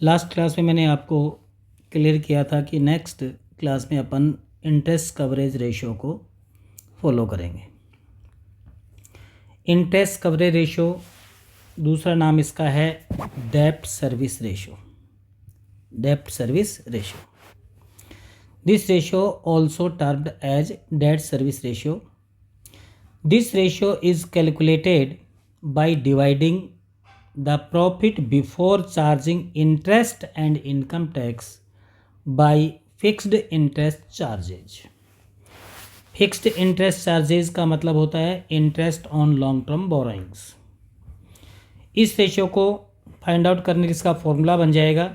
Last class में मैंने आपको क्लियर किया था कि नेक्स्ट क्लास में अपन इंटरेस्ट कवरेज रेशियो को फॉलो करेंगे। इंटरेस्ट कवरेज रेशियो दूसरा नाम इसका है डेब्ट सर्विस रेशियो। डेब्ट service ratio, this ratio also termed as debt service ratio. This ratio is calculated by dividing the profit before charging interest and income tax by fixed interest charges। Fixed interest charges का मतलब होता है interest on long term borrowings. इस ratio को find out करने का इसका formula बन जाएगा,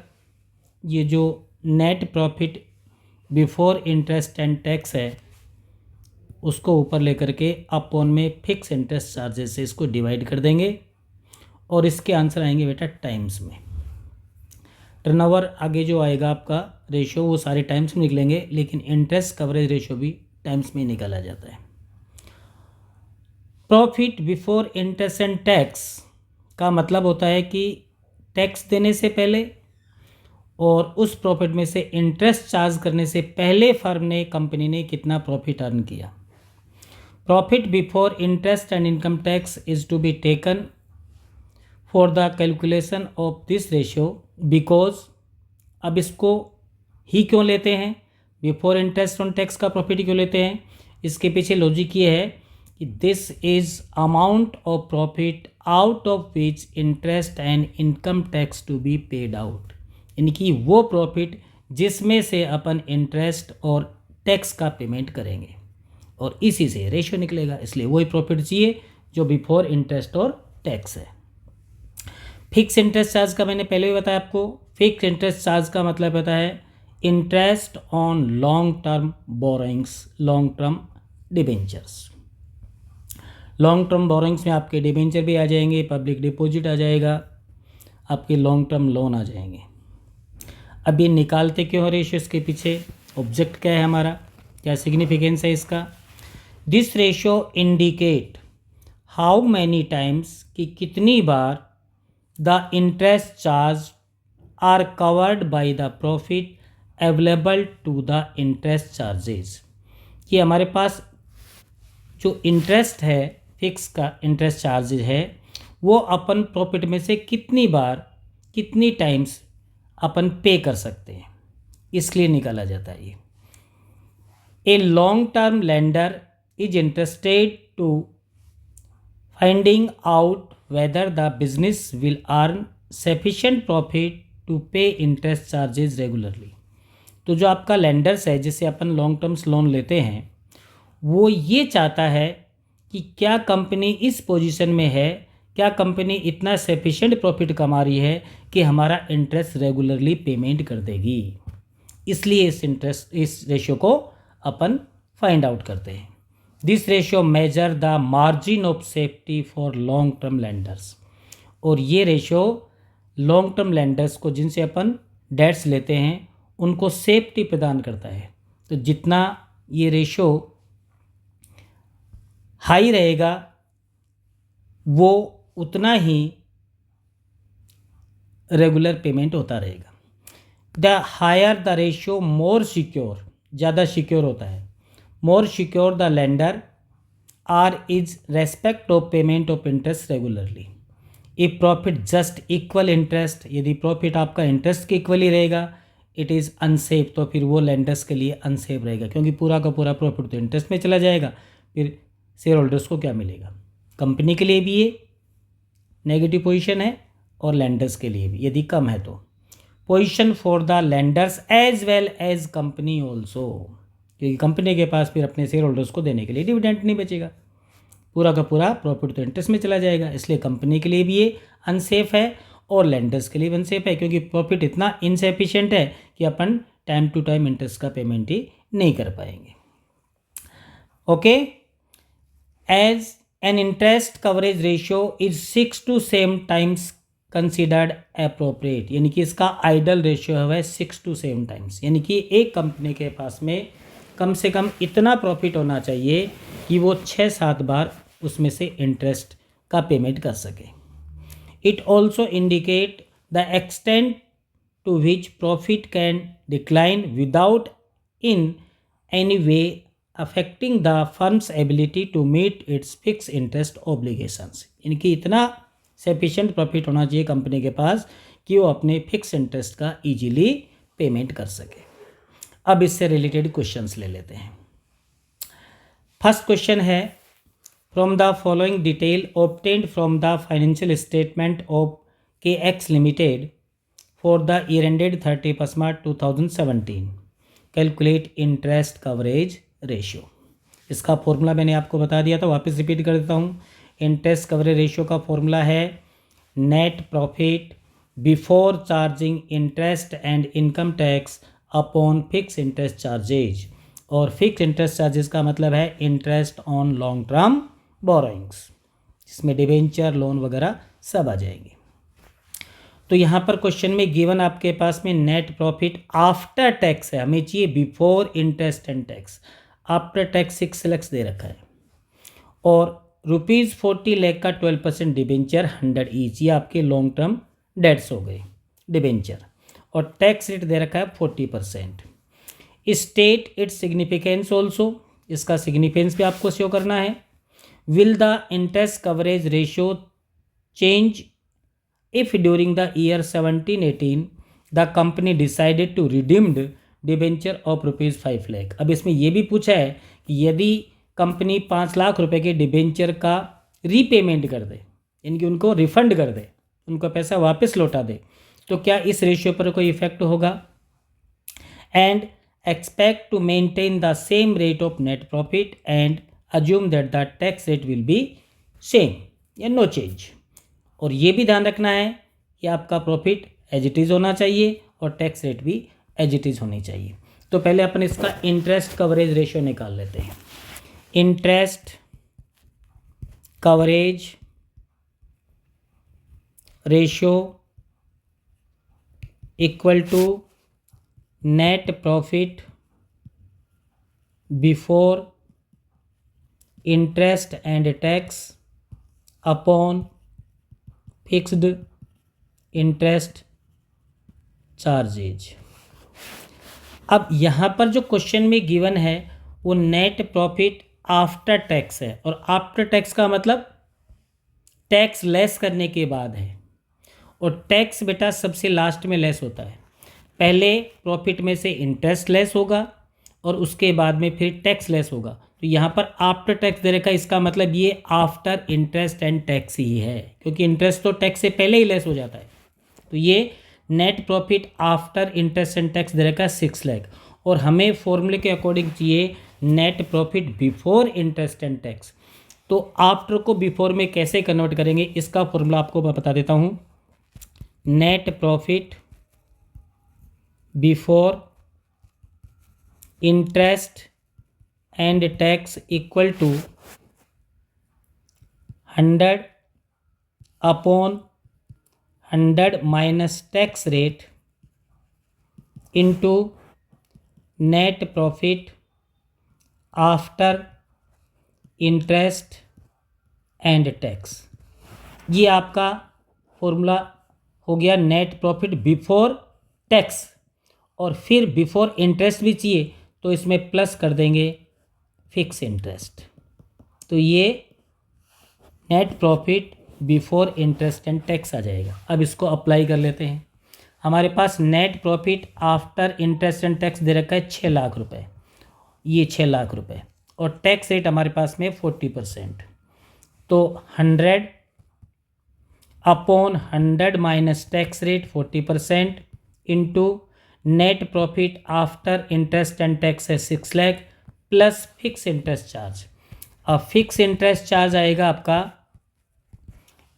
ये जो net profit before interest and tax है उसको ऊपर लेकर के अपॉन में फिक्स इंटरेस्ट चार्जेस से इसको डिवाइड कर देंगे और इसके आंसर आएंगे बेटा टाइम्स में। टर्नओवर आगे जो आएगा आपका रेशियो वो सारे टाइम्स में निकलेंगे, लेकिन इंटरेस्ट कवरेज रेशियो भी टाइम्स में निकाला जाता है। Profit before interest and tax का मतलब होता है कि टैक्स देने से पहले और उस प्रॉफिट में से इंटरेस्ट चार्ज करने से पहले फर्म ने, कंपनी ने कितना प्रॉफिट अर्न किया। Profit before interest and income tax is to be taken for the calculation of this ratio because अब इसको ही क्यों लेते हैं, बिफोर इंटरेस्ट ऑन टैक्स का प्रॉफिट क्यों लेते हैं, इसके पीछे लॉजिक ये है कि this is amount of profit out of which interest and income tax to be paid out, यानी कि वो प्रॉफिट जिसमें से अपन इंटरेस्ट और टैक्स का पेमेंट करेंगे और इसी से रेशियो निकलेगा। इसलिए वही प्रॉफिट चाहिए जो बिफोर इंटरेस्ट और टैक्स है। फिक्स इंटरेस्ट चार्ज का मैंने पहले भी बताया आपको। फिक्स इंटरेस्ट चार्ज का मतलब पता है interest on long term borrowings, long term debentures. Long term borrowings में आपके डिबेंचर भी आ जाएंगे, पब्लिक डिपॉजिट आ जाएगा, आपके लॉन्ग टर्म लोन आ जाएंगे। अब ये निकालते क्यों रेशियो, इसके पीछे ऑब्जेक्ट क्या है हमारा, क्या सिग्निफिकेंस है इसका। This ratio indicate how many times, कि कितनी बार the interest charge are covered by the profit available to the interest charges, कि हमारे पास जो इंटरेस्ट है, फिक्स का इंटरेस्ट चार्जेज है, वो अपन प्रॉफिट में से कितनी बार, कितनी टाइम्स अपन पे कर सकते हैं, इसलिए निकाला जाता है ये। A long-term lender is interested to finding out whether the business will earn sufficient profit to pay interest charges regularly। तो जो आपका लेंडर्स है जिससे अपन लॉन्ग टर्म्स लोन लेते हैं, वो ये चाहता है कि क्या कंपनी इस पोजीशन में है, क्या कंपनी इतना सफिशिएंट प्रॉफिट कमा रही है कि हमारा इंटरेस्ट रेगुलरली पेमेंट कर देगी। इसलिए इस रेशियो को अपन फाइंड आउट करते हैं। This ratio measure the margin of safety for long term lenders, और ये रेशियो लॉन्ग टर्म लेंडर्स को, जिनसे अपन डेट्स लेते हैं, उनको सेफ्टी प्रदान करता है। तो जितना ये रेशियो हाई रहेगा वो उतना ही रेगुलर पेमेंट होता रहेगा। The higher the ratio more secure, ज़्यादा सिक्योर होता है। More secure the lender are is respect of payment of interest regularly. If profit just equal interest, यदि प्रॉफिट आपका इंटरेस्ट के इक्वल ही रहेगा, इट इज़ अनसेफ, तो फिर वो लेंडर्स के लिए अनसेफ रहेगा, क्योंकि पूरा का पूरा प्रॉफिट तो इंटरेस्ट में चला जाएगा, फिर शेयर होल्डर्स को क्या मिलेगा। कंपनी के लिए भी ये नेगेटिव पोजीशन है और लेंडर्स के लिए भी, यदि कम है तो। Position for the lenders as well as company also, क्योंकि कंपनी के पास फिर अपने शेयर होल्डर्स को देने के लिए डिविडेंड नहीं बचेगा, पूरा का पूरा प्रॉफिट तो इंटरेस्ट में चला जाएगा। इसलिए कंपनी के लिए भी ये अनसेफ है और लेंडर्स के लिए भी अनसेफ है, क्योंकि प्रॉफिट इतना इनसफिशिएंट है कि अपन टाइम टू टाइम इंटरेस्ट का पेमेंट ही नहीं कर पाएंगे। Okay, as an interest coverage ratio is 6 to 7 times considered appropriate, यानी कि इसका आइडल रेशियो है 6 to 7 times, यानी कि एक कंपनी के पास में कम से कम इतना प्रॉफिट होना चाहिए कि वो 6-7 बार उसमें से इंटरेस्ट का पेमेंट कर सके। It also indicate the extent to which profit can decline without in any way affecting the firm's ability to meet its fixed interest obligations। इनकी इतना सफिशिएंट प्रॉफिट होना चाहिए कंपनी के पास कि वो अपने फिक्स इंटरेस्ट का इजीली पेमेंट कर सके। अब इससे रिलेटेड क्वेश्चंस ले लेते हैं। फर्स्ट क्वेश्चन है, from the following detail obtained from the financial statement of KX limited for the year ended 31 March 2017 calculate interest coverage ratio. इसका फॉर्मूला मैंने आपको बता दिया था, वापस रिपीट कर देता हूँ। इंटरेस्ट कवरेज रेशियो का फॉर्मूला है net profit before charging interest and income tax upon fix interest charges, और फिक्स इंटरेस्ट चार्जेस का मतलब है interest on long term borrowings, जिसमें डिबेंचर लोन वगैरह सब आ जाएंगे। तो यहाँ पर क्वेश्चन में गिवन आपके पास में नेट प्रॉफिट आफ्टर टैक्स है, हमें चाहिए before interest and tax. After tax 6 lakh दे रखा है और ₹40 लाख का 12% डिबेंचर 100 ईच, ये आपके लॉन्ग टर्म डेट्स हो गए डिबेंचर, और टैक्स रेट दे रखा है 40%। स्टेट इट्स सिग्निफिकेंस ऑल्सो, इसका सिग्निफिकेंस भी आपको शो करना है। Will the interest coverage ratio change if during the year 17-18 the company decided to redeemed debenture of ₹5 lakh. अब इसमें यह भी पूछा है कि यदि कंपनी 5 लाख रुपए के डिबेंचर का रीपेमेंट कर दे, यानी कि उनको रिफंड कर दे, उनको पैसा वापस लौटा दे, तो क्या इस रेशियो पर कोई इफेक्ट होगा। And expect to maintain the same rate of net profit and assume that the tax rate will be same या नो चेंज। और ये भी ध्यान रखना है कि आपका प्रॉफिट एज इट इज़ होना चाहिए और टैक्स रेट भी एज इट इज़ होनी चाहिए। तो पहले अपन इसका इंटरेस्ट कवरेज रेशियो निकाल लेते हैं। Interest coverage ratio equal to net profit before interest and tax upon fixed interest charges. अब यहाँ पर जो क्वेश्चन में गिवन है वो नेट प्रॉफिट आफ्टर टैक्स है, और आफ्टर टैक्स का मतलब टैक्स लेस करने के बाद है, और टैक्स बेटा सबसे लास्ट में लेस होता है। पहले प्रॉफिट में से इंटरेस्ट लेस होगा और उसके बाद में फिर टैक्स लेस होगा। तो यहाँ पर आफ्टर टैक्स दे रखा है, इसका मतलब ये आफ्टर इंटरेस्ट एंड टैक्स ही है, क्योंकि इंटरेस्ट तो टैक्स से पहले ही लेस हो जाता है। तो ये net profit after interest and tax दे रखा है 6 लाख, और हमें फॉर्मूले के अकॉर्डिंग चाहिए net profit before interest and tax. तो आफ्टर को बिफोर में कैसे कन्वर्ट करेंगे, इसका फॉर्मूला आपको मैं बता देता हूँ। Net profit before interest and tax equal to 100 upon 100 minus tax rate into net profit after interest and tax. ये आपका फॉर्मूला हो गया नेट प्रॉफिट बिफोर टैक्स, और फिर बिफोर इंटरेस्ट भी चाहिए तो इसमें प्लस कर देंगे फिक्स इंटरेस्ट। तो ये net profit before interest and tax आ जाएगा। अब इसको अप्लाई कर लेते हैं। हमारे पास net profit after interest and tax दे रखा है 6 लाख रुपए, ये 6 लाख रुपए, और टैक्स रेट हमारे पास में 40%। तो 100 upon 100 minus tax rate 40% into net profit after interest and tax है 6 lakh plus fix interest charge. अब फिक्स इंटरेस्ट चार्ज आएगा आपका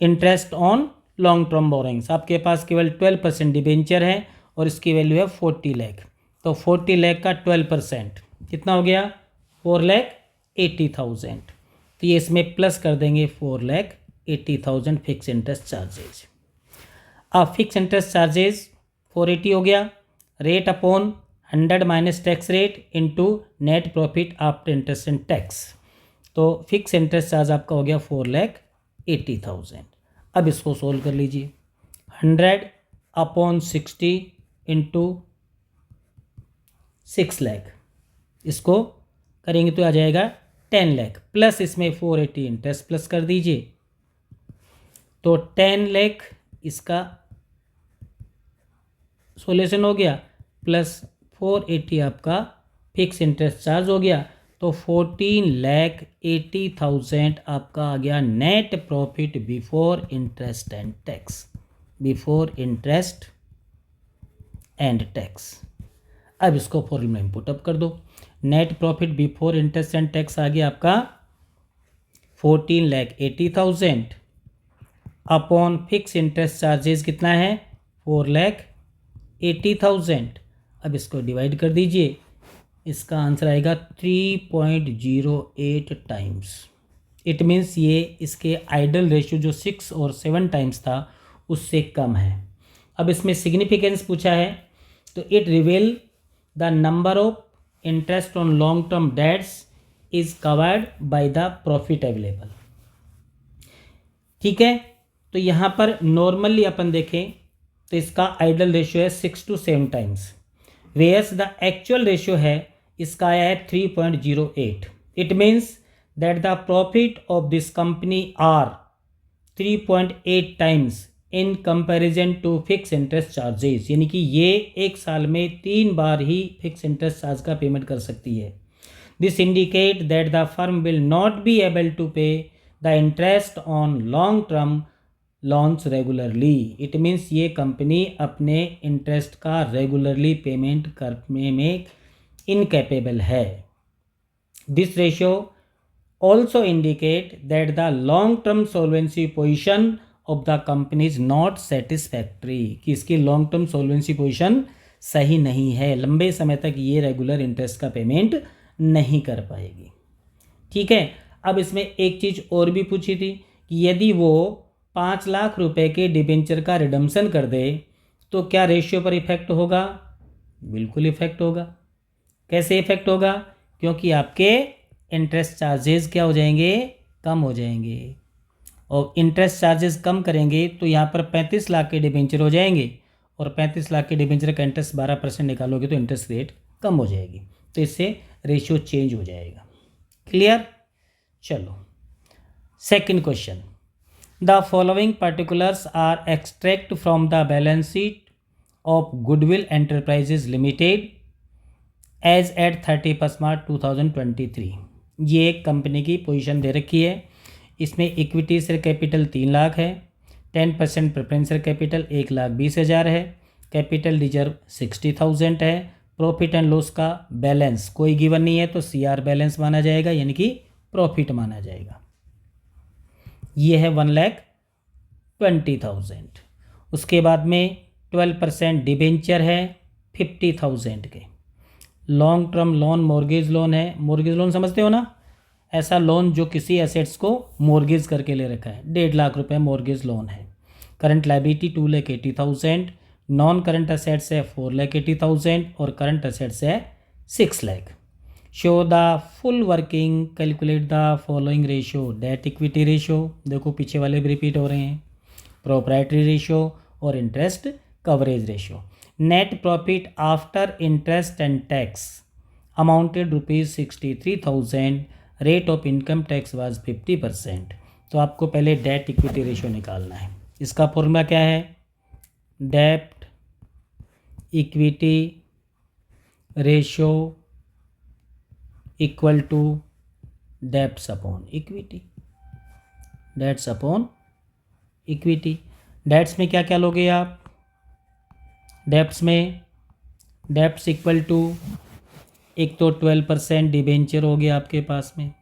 interest on long term borrowings. आपके पास केवल 12% डिबेंचर है और इसकी वैल्यू है 40 लाख। तो 40 लाख का 12% कितना हो गया, 4,80,000। तो ये इसमें प्लस कर देंगे 4,80,000 फिक्स इंटरेस्ट चार्जेज। अब फिक्स इंटरेस्ट चार्जेज 480 हो गया, rate upon 100 minus tax rate into net profit after interest and tax. तो फिक्स इंटरेस्ट चार्ज आपका हो गया 4,80,000। अब इसको सोल्व कर लीजिए। 100 अपॉन 60 इंटू 6 लाख, इसको करेंगे तो आ जाएगा 10 लाख, प्लस इसमें 480 इंटरेस्ट प्लस कर दीजिए, तो 10 लाख इसका सोल्यूशन हो गया, प्लस 480 आपका फिक्स इंटरेस्ट चार्ज हो गया, तो 14,80,000 आपका आ गया net profit before interest and tax, before interest and tax. अब इसको फॉर्मूला में पुटअप कर दो, net profit before interest and tax आ गया आपका 14,80,000 अपॉन फिक्स इंटरेस्ट चार्जेस कितना है 4,80,000। अब इसको डिवाइड कर दीजिए, इसका आंसर आएगा 3.08 टाइम्स। इट मीन्स ये इसके आइडल रेशियो जो 6 और 7 टाइम्स था उससे कम है। अब इसमें सिग्निफिकेंस पूछा है, तो it reveal the number of interest on long term debts is covered by the profit available. ठीक है, तो यहाँ पर नॉर्मली अपन देखें तो इसका आइडल रेशियो है 6 to 7 times, where's the actual ratio है इसका आया है 3.08। It means that the profit of this company are 3.8 times in comparison to fix interest charges, यानी कि ये एक साल में 3 बार ही फिक्स इंटरेस्ट चार्ज का पेमेंट कर सकती है। This indicate that the firm will not be able to pay the interest on long term loans regularly. It means ये कंपनी अपने इंटरेस्ट का रेगुलरली पेमेंट करने में इनकैपेबल है। This ratio also indicate that the long term solvency position of the company is not satisfactory, कि इसकी long term solvency position सही नहीं है, लंबे समय तक ये रेगुलर इंटरेस्ट का पेमेंट नहीं कर पाएगी। ठीक है, अब इसमें एक चीज़ और भी पूछी थी कि यदि वो 5 लाख रुपए के डिबेंचर का रिडम्पशन कर दे तो क्या रेशियो पर इफेक्ट होगा? बिल्कुल इफेक्ट होगा। कैसे इफेक्ट होगा? क्योंकि आपके इंटरेस्ट चार्जेस क्या हो जाएंगे? कम हो जाएंगे, और इंटरेस्ट चार्जेस कम करेंगे तो यहाँ पर 35 लाख के डिबेंचर हो जाएंगे, और 35 लाख के डिबेंचर का इंटरेस्ट 12% निकालोगे तो इंटरेस्ट रेट कम हो जाएगी, तो इससे रेशियो चेंज हो जाएगा। क्लियर? चलो second question, the following particulars are extract from the balance sheet of goodwill enterprises limited as at 31 March 2023। ये एक कंपनी की पोजीशन दे रखी है, इसमें इक्विटी शेयर कैपिटल 3 लाख है, 10% प्रेफरेंशियल कैपिटल 1,20,000 है, कैपिटल रिजर्व 60,000 है, प्रॉफिट एंड लॉस का बैलेंस कोई गिवन नहीं है तो CR बैलेंस माना जाएगा, यानी कि प्रॉफिट माना जाएगा। ये है 1,20,000। उसके बाद में 12% डिबेंचर है 50,000 के, long term loan mortgage loan है। मॉर्गेज लोन समझते हो ना, ऐसा लोन जो किसी एसेट्स को मॉर्गेज करके ले रखा है, 1.5 लाख रुपए मॉर्गेज लोन है। Current liability 2,80,000, non current assets है 4,80,000 और करंट असेट्स है 6 lakh. Show the full working, calculate the following ratio, date equity ratio, देखो पीछे वाले भी रिपीट हो रहे हैं, प्रोप्राइटरी रेशियो और interest coverage ratio. Net profit after interest and tax amounted ₹63,000, rate of income tax was 50%। तो आपको पहले डेट इक्विटी रेशियो निकालना है। इसका फॉर्मूला क्या है? Debt equity ratio equal to debts upon equity, debts upon equity. Debts में क्या क्या लोगे आप? डेप्स में डेप्स इक्वल टू, एक तो 12% डिबेंचर हो गया आपके पास में,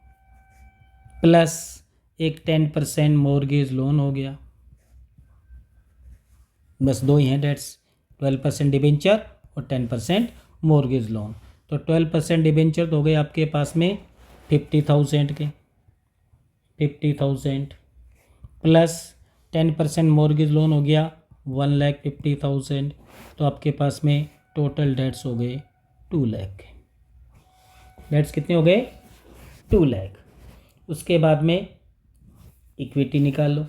प्लस एक 10% मॉर्गेज लोन हो गया, बस दो ही हैं डेट्स, 12% डिबेंचर और 10% मॉर्गेज लोन। तो 12% डिबेंचर तो हो गए आपके पास में 50,000 के, 50,000 प्लस 10% मॉर्गेज लोन हो गया 1,50,000, तो आपके पास में टोटल डेट्स हो गए 2 लाख के। डेट्स कितने हो गए? 2 लाख। उसके बाद में इक्विटी निकाल लो,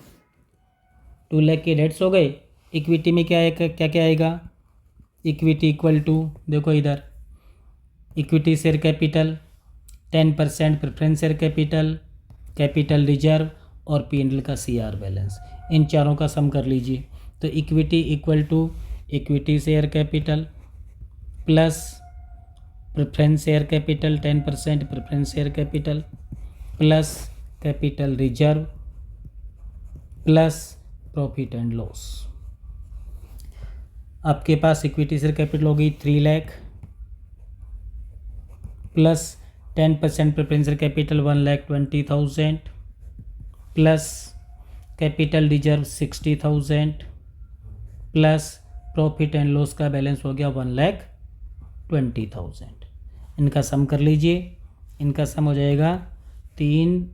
2 लाख के डेट्स हो गए, इक्विटी में क्या आएगा? क्या क्या आएगा? इक्विटी इक्वल टू, देखो इधर equity share capital 10% preference share capital, capital reserve और पी&एल का CR बैलेंस, इन चारों का सम कर लीजिए। तो equity equal to equity share capital plus preference share capital 10% preference share capital plus capital reserve plus profit and loss. आपके पास इक्विटी शेयर कैपिटल हो गई 3 lakh plus 10% preference share capital 1,20,000 plus capital reserve 60,000 plus profit and loss का balance हो गया 1,20,000। इनका सम कर लीजिए, इनका सम हो जाएगा 3,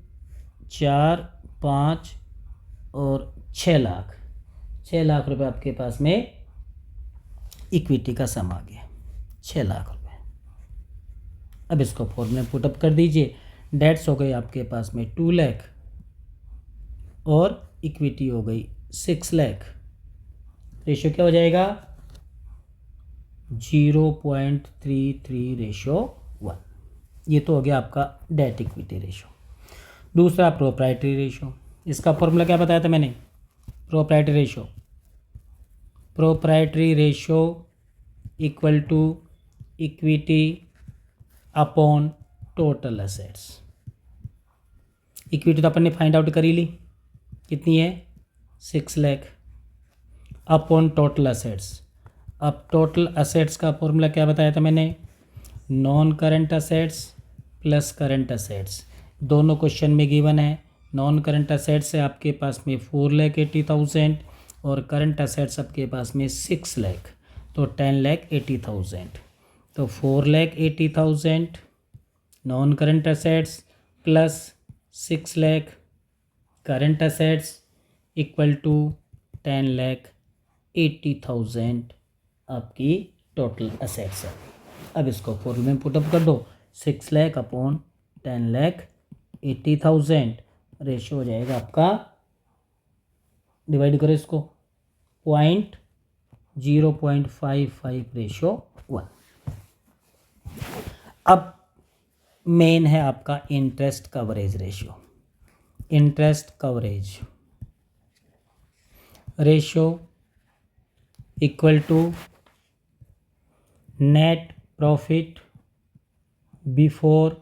4, 5 और 6 लाख। 6 लाख रुपए आपके पास में इक्विटी का सम आ गया, 6 लाख रुपए। अब इसको फॉर्मूले पुटअप कर दीजिए। डेट्स हो गई आपके पास में 2 लाख और इक्विटी हो गई 6 लाख। रेशियो क्या हो जाएगा 0.33:1। ये तो हो गया आपका डेट इक्विटी रेशियो। दूसरा प्रोप्राइटरी रेशियो, इसका फॉर्मूला क्या बताया था मैंने, proprietary ratio equal to equity upon total assets. Equity तो अपन ने फाइंड आउट करी ली, कितनी है 6 लाख, अपॉन टोटल असेट्स। अब टोटल असेट्स का फॉर्मूला क्या बताया था मैंने, non current assets plus current assets. दोनों क्वेश्चन में गिवन है। नॉन करंट असेट्स है आपके पास में 4,80,000 और करंट असेट्स आपके पास में 6 लाख, तो 10,80,000। तो 4,80,000 non current assets plus 6 lakh current assets equal to 10,80,000 आपकी टोटल असेट्स है। अब इसको फॉर्मूले में पुटअप कर दो, 6 लाख अपॉन 10,80,000, रेशियो हो जाएगा आपका, डिवाइड करो इसको 0.55:1। अब मेन है आपका interest coverage ratio. Interest coverage ratio equal to net profit before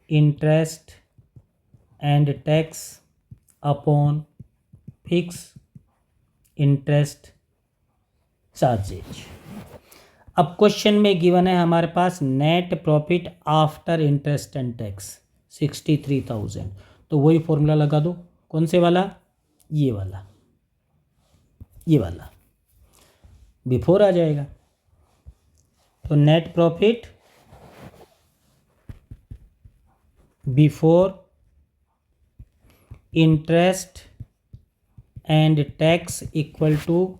interest and tax upon fix interest charges. अब क्वेश्चन में गिवन है हमारे पास net profit after interest and tax 63,000, तो वही फॉर्मूला लगा दो। कौन से वाला, ये वाला, ये वाला बिफोर आ जाएगा। तो net profit before interest and tax equal to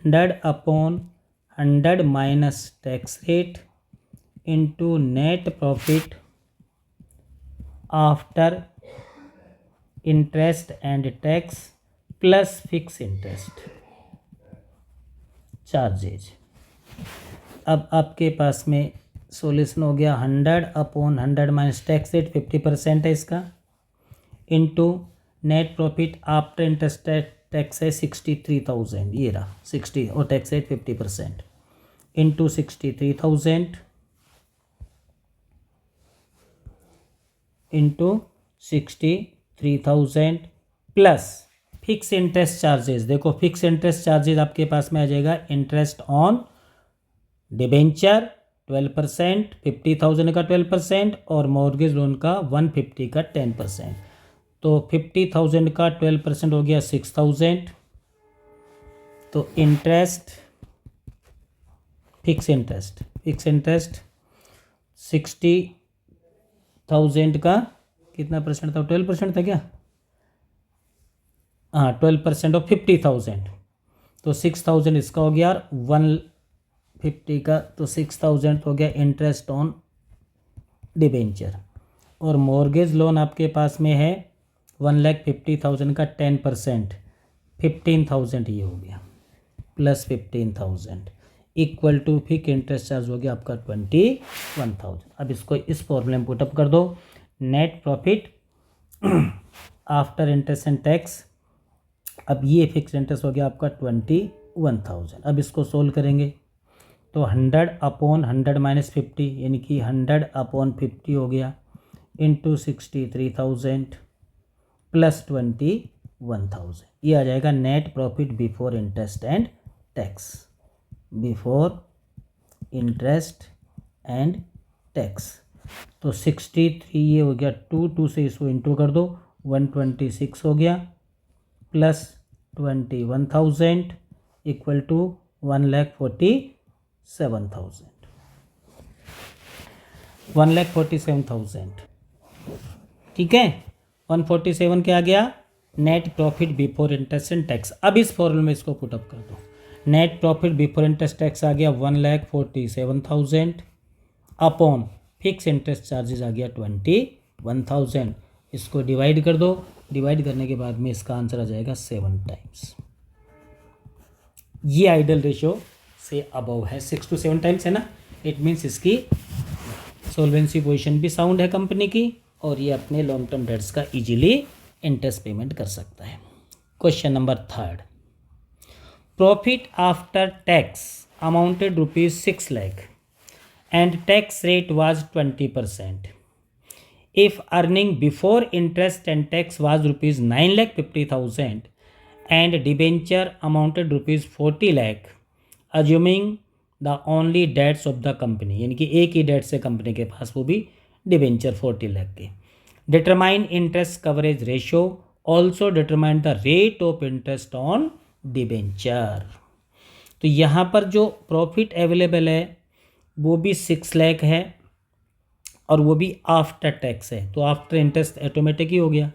100/100 minus tax rate into net profit after interest and tax plus fix interest charges. अब आपके पास में सॉल्यूशन हो गया 100/100 माइनस टैक्स रेट 50% है इसका, into net profit after interest tax है 63,000, ये रहा 60 और tax rate 50%, into 63,000 into 63,000 plus fix interest charges. देखो फिक्स इंटरेस्ट चार्जेस आपके पास में आ जाएगा, इंटरेस्ट ऑन डिबेंचर 12%, 50,000 का 12% और मॉर्गेज लोन का 150 का 10%। तो 50,000 का 12% हो गया 6,000। तो इंटरेस्ट फिक्स इंटरेस्ट 60,000 का कितना परसेंट था, 12% था क्या, हाँ 12% ऑफ 50,000, तो 6,000 इसका हो गया, 150 का, तो 6,000 हो गया इंटरेस्ट ऑन डिबेंचर। और मॉर्गेज लोन आपके पास में है 1,50,000 का 10%, 15,000 ये हो गया, plus 15,000, equal to fix interest charge हो गया आपका 21,000। अब इसको इस फॉर्मूले में पुटअप कर दो। Net profit after interest and tax, अब ये फिक्स इंटरेस्ट हो गया आपका 21,000। अब इसको सोल्व करेंगे तो 100/100 माइनस 50 यानी कि 100/50 हो गया इंटू 63,000 प्लस 21,000। ये आ जाएगा net profit before interest and tax, before interest and tax. तो 63 ये हो गया, 2 से इसको इंटू कर दो, 126 हो गया प्लस 21,000 इक्वल टू 1,47,000। 1,47,000 ठीक है। 147 क्या आ गया, net profit before interest and tax. अब इस फॉर्मूले में इसको पुटअप कर दो। Net profit before interest tax आ गया 1,47,000 अपॉन फिक्स इंटरेस्ट चार्जेस आ गया 21,000। इसको डिवाइड कर दो, डिवाइड करने के बाद में इसका आंसर आ जाएगा 7 टाइम्स। ये आइडल रेशियो से अबव है, 6 to 7 टाइम्स है ना। इट मीन्स इसकी सोल्वेंसी पोजीशन भी साउंड है कंपनी की, और ये अपने लॉन्ग टर्म डेट्स का इजीली इंटरेस्ट पेमेंट कर सकता है। Question number 3, profit after tax amounted ₹6 lakh and tax rate was 20%. If earning before interest and tax was ₹9,50,000 and debenture amounted ₹40 lakh, assuming the only debts of the company, यानी कि एक ही date से company के पास वो भी debenture 40 lakh के, determine interest coverage ratio, also determine the rate of interest on debenture. तो यहाँ पर जो प्रॉफिट अवेलेबल है वो भी 6 लाख है और वो भी आफ्टर टैक्स है, तो आफ्टर इंटरेस्ट ऑटोमेटिक ही हो गया।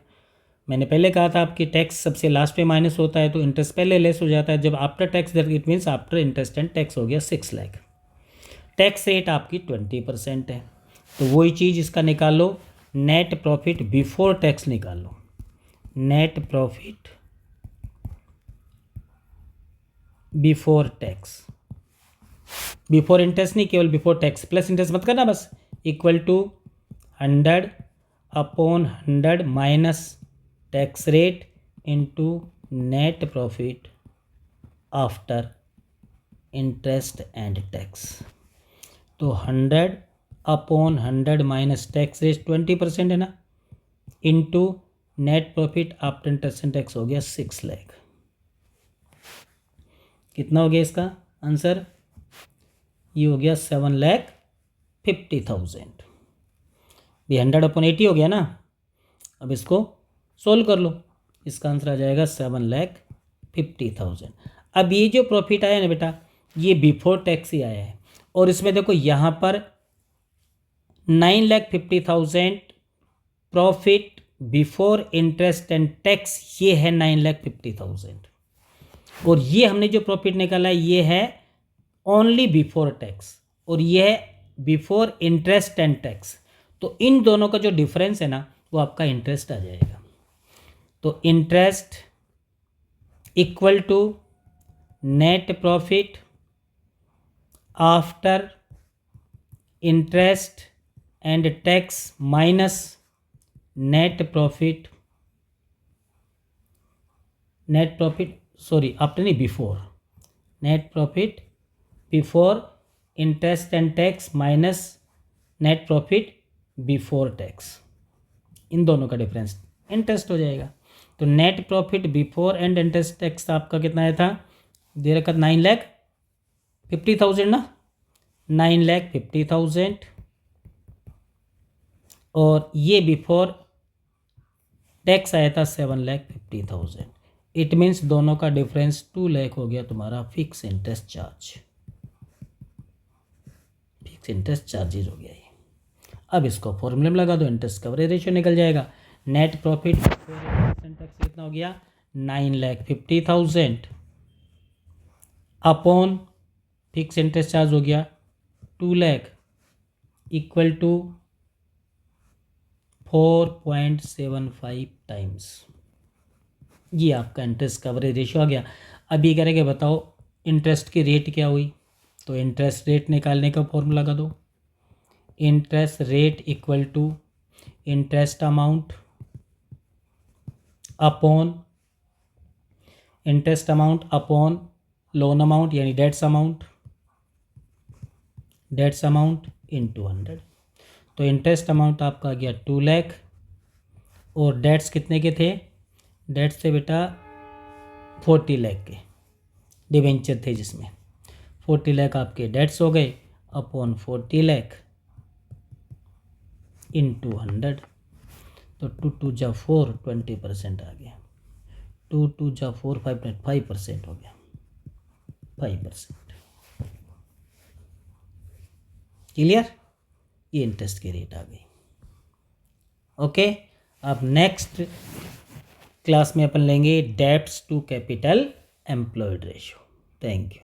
मैंने पहले कहा था आपकी टैक्स सबसे लास्ट में माइनस होता है तो इंटरेस्ट पहले लेस हो जाता है। जब after tax it means after interest and tax हो गया 6 लाख। टैक्स रेट आपकी 20% है, तो वही चीज़ इसका निकाल लो, नेट प्रॉफिट बिफोर टैक्स निकाल लो। Net profit before tax, before interest नहीं, केवल बिफोर टैक्स, प्लस इंटरेस्ट मत करना बस, equal to 100/100 minus tax rate into net profit after interest and tax. तो 100/100 माइनस टैक्स रेट 20% है ना, into net profit after interest and tax हो गया 6 लाख। कितना हो गया इसका आंसर, ये हो गया 7,50,000। ये 100/80 हो गया ना। अब इसको सोल्व कर लो, इसका आंसर आ जाएगा 7,50,000। अब ये जो प्रॉफिट आया ना बेटा, ये बिफोर टैक्स ही आया है, और इसमें देखो यहाँ पर 9,50,000 profit before interest and tax, ये है 9,50,000, और ये हमने जो प्रॉफिट निकाला है ये है ओनली बिफोर टैक्स, और ये है बिफोर इंटरेस्ट एंड टैक्स। तो इन दोनों का जो डिफरेंस है ना वो आपका इंटरेस्ट आ जाएगा। तो interest equal to net profit after interest and tax minus net profit sorry after नहीं, before, net profit before interest and tax minus net profit before tax, इन दोनों का डिफरेंस इंटरेस्ट हो जाएगा। तो net profit before and interest tax आपका कितना आया था, दे रखा 9,50,000 ना, 9,50,000, और ये बिफोर टैक्स आया था 7,50,000। इट मीन्स दोनों का डिफरेंस 2 लाख हो गया तुम्हारा fix interest charge, fix interest charges हो गया ये। अब इसको फॉर्मूले में लगा दो, इंटरेस्ट कवरेज रेशियो निकल जाएगा। नेट प्रॉफिट टैक्स कितना हो गया, 9,50,000 अपॉन फिक्स इंटरेस्ट चार्ज हो गया 2 लाख, इक्वल टू 4.75 टाइम्स। ये आपका इंटरेस्ट कवरेज रेशियो आ गया। अब ये करेंगे, बताओ इंटरेस्ट की रेट क्या हुई, तो इंटरेस्ट रेट निकालने का फॉर्मूला लगा दो, interest rate equal to interest amount upon loan amount यानी डेट्स अमाउंट इंटू 100। तो इंटरेस्ट अमाउंट आपका आ गया 2 लाख और डेट्स कितने के थे? डेट्स थे बेटा 40 लाख के, डिवेंचर थे जिसमें 40 लाख आपके डेट्स हो गए अपॉन 40 लाख इंटू 100। तो 2 2 जा 4 20% आ गया, 2 2 जा 4 5% हो गया, 5%। क्लियर? ये इंटरेस्ट की रेट आ गई। ओके, अब नेक्स्ट क्लास में अपन लेंगे debts to capital employed ratio. Thank you.